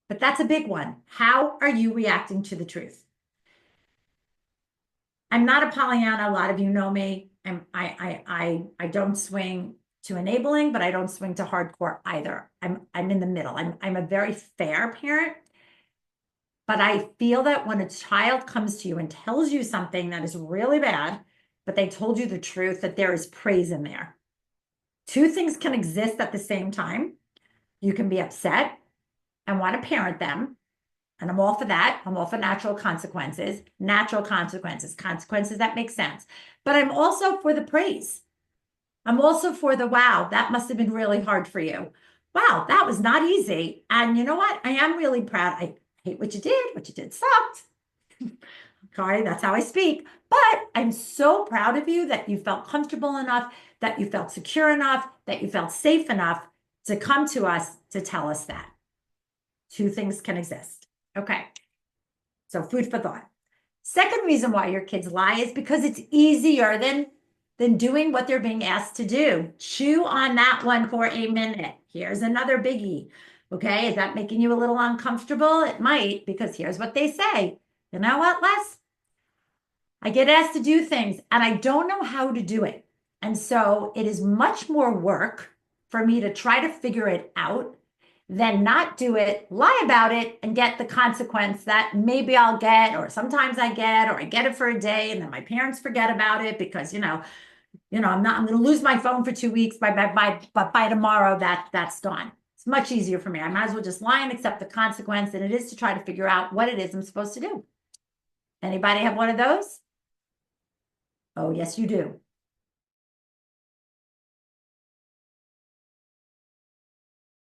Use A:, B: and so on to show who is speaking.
A: But that's a big one. How are you reacting to the truth? I'm not a Pollyanna. A lot of you know me. I don't swing to enabling, but I don't swing to hardcore either. I'm in the middle. I'm a very fair parent. But I feel that when a child comes to you and tells you something that is really bad, but they told you the truth, that there is praise in there. Two things can exist at the same time. You can be upset and want to parent them. And I'm all for that. I'm all for consequences that make sense. But I'm also for the praise. I'm also for the, wow, that must have been really hard for you. Wow, that was not easy. And you know what? I am really proud. I hate what you did. What you did sucked. Okay, that's how I speak. But I'm so proud of you that you felt comfortable enough, that you felt secure enough, that you felt safe enough to come to us to tell us that. Two things can exist. Okay. So food for thought. Second reason why your kids lie is because it's easier than doing what they're being asked to do. Chew on that one for a minute. Here's another biggie. Okay, is that making you a little uncomfortable? It might, because here's what they say. You know what, Les? I get asked to do things and I don't know how to do it. And so it is much more work for me to try to figure it out than not do it, lie about it, and get the consequence that maybe I'll get, or sometimes I get, or I get it for a day, and then my parents forget about it because, I'm going to lose my phone for 2 weeks. But by tomorrow, that's gone. It's much easier for me. I might as well just lie and accept the consequence than it is to try to figure out what it is I'm supposed to do. Anybody have one of those? Oh, yes, you do.